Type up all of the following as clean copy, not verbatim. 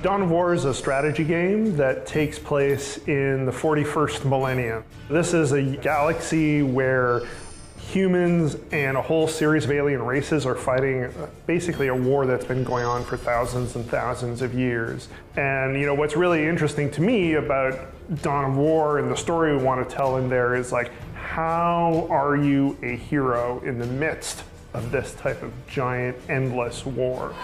Dawn of War is a strategy game that takes place in the 41st millennium. This is a galaxy where humans and a whole series of alien races are fighting basically a war that's been going on for thousands and thousands of years. And you know, what's really interesting to me about Dawn of War and the story we want to tell in there is like, how are you a hero in the midst of this type of giant, endless war?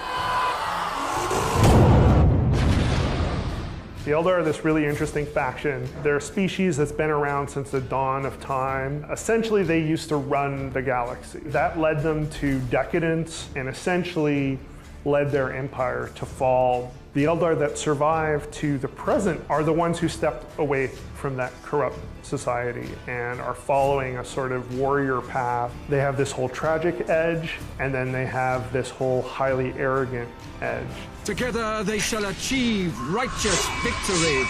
The Eldar are this really interesting faction. They're a species that's been around since the dawn of time. Essentially, they used to run the galaxy. That led them to decadence and essentially led their empire to fall. The Eldar that survive to the present are the ones who stepped away from that corrupt society and are following a sort of warrior path. They have this whole tragic edge, and then they have this whole highly arrogant edge. Together they shall achieve righteous victory.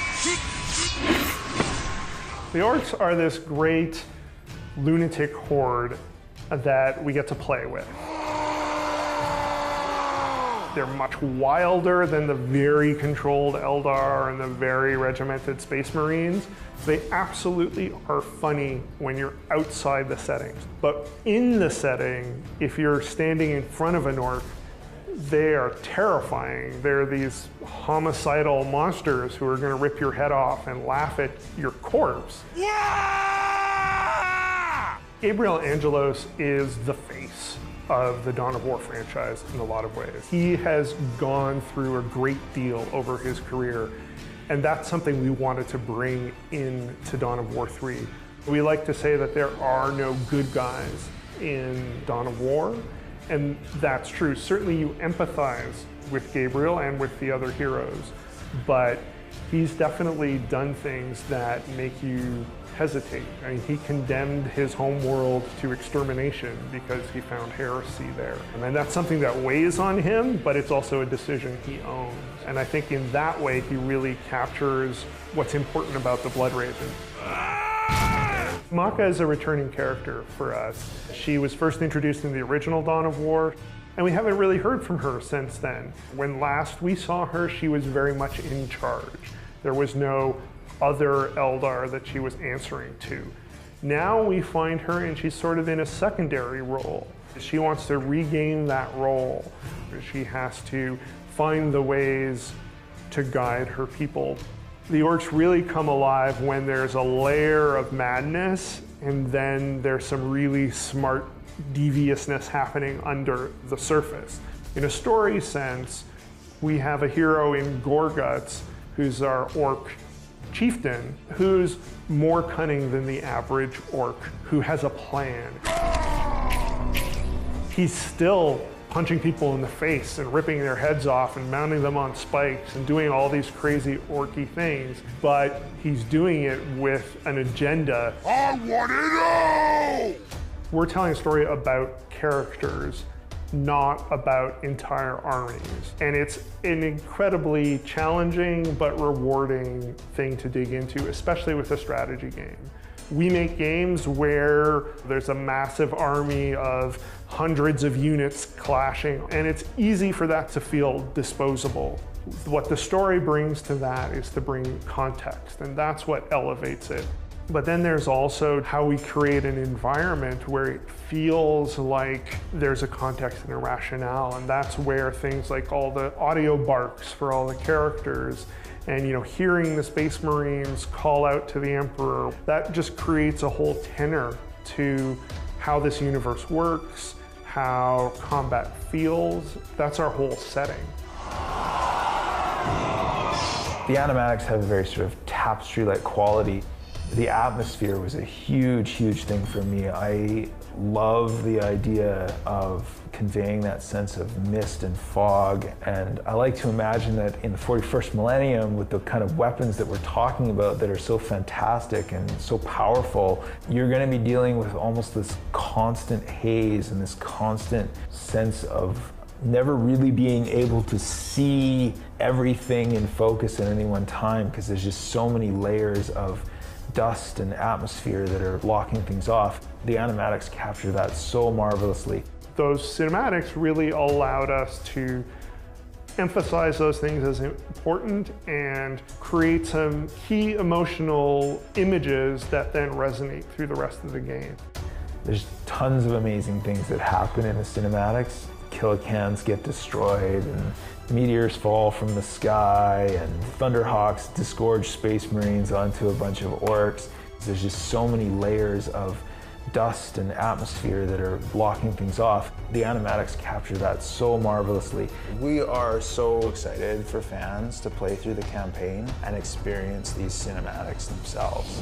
The orcs are this great lunatic horde that we get to play with. They're much wilder than the very controlled Eldar and the very regimented Space Marines. They absolutely are funny when you're outside the settings. But in the setting, if you're standing in front of an orc, they are terrifying. They're these homicidal monsters who are going to rip your head off and laugh at your corpse. Yeah! Gabriel Angelos is the face of the Dawn of War franchise in a lot of ways. He has gone through a great deal over his career, and that's something we wanted to bring into Dawn of War 3. We like to say that there are no good guys in Dawn of War, and that's true. Certainly you empathize with Gabriel and with the other heroes, but he's definitely done things that make you hesitate. I mean, he condemned his home world to extermination because he found heresy there. And that's something that weighs on him, but it's also a decision he owns. And I think in that way, he really captures what's important about the Blood Raven. Maka is a returning character for us. She was first introduced in the original Dawn of War, and we haven't really heard from her since then. When last we saw her, she was very much in charge. There was no other Eldar that she was answering to. Now we find her and she's sort of in a secondary role. She wants to regain that role. She has to find the ways to guide her people. The orcs really come alive when there's a layer of madness and then there's some really smart deviousness happening under the surface. In a story sense, we have a hero in Gorguts who's our orc chieftain, who's more cunning than the average orc, who has a plan. He's still punching people in the face and ripping their heads off and mounting them on spikes and doing all these crazy orky things, but he's doing it with an agenda. I want to know! We're telling a story about characters, not about entire armies. And it's an incredibly challenging but rewarding thing to dig into, especially with a strategy game. We make games where there's a massive army of hundreds of units clashing, and it's easy for that to feel disposable. What the story brings to that is to bring context, and that's what elevates it. But then there's also how we create an environment where it feels like there's a context and a rationale, and that's where things like all the audio barks for all the characters and, you know, hearing the Space Marines call out to the Emperor, that just creates a whole tenor to how this universe works, how combat feels. That's our whole setting. The animatics have a very sort of tapestry-like quality. The atmosphere was a huge, huge thing for me. I love the idea of conveying that sense of mist and fog, and I like to imagine that in the 41st millennium, with the kind of weapons that we're talking about that are so fantastic and so powerful, you're going to be dealing with almost this constant haze and this constant sense of never really being able to see everything in focus at any one time, because there's just so many layers of dust and atmosphere that are blocking things off. The animatics capture that so marvelously. Those cinematics really allowed us to emphasize those things as important and create some key emotional images that then resonate through the rest of the game. There's tons of amazing things that happen in the cinematics. Killicans get destroyed, and meteors fall from the sky, and Thunderhawks disgorge Space Marines onto a bunch of orcs. There's just so many layers of dust and atmosphere that are blocking things off. The animatics capture that so marvelously. We are so excited for fans to play through the campaign and experience these cinematics themselves.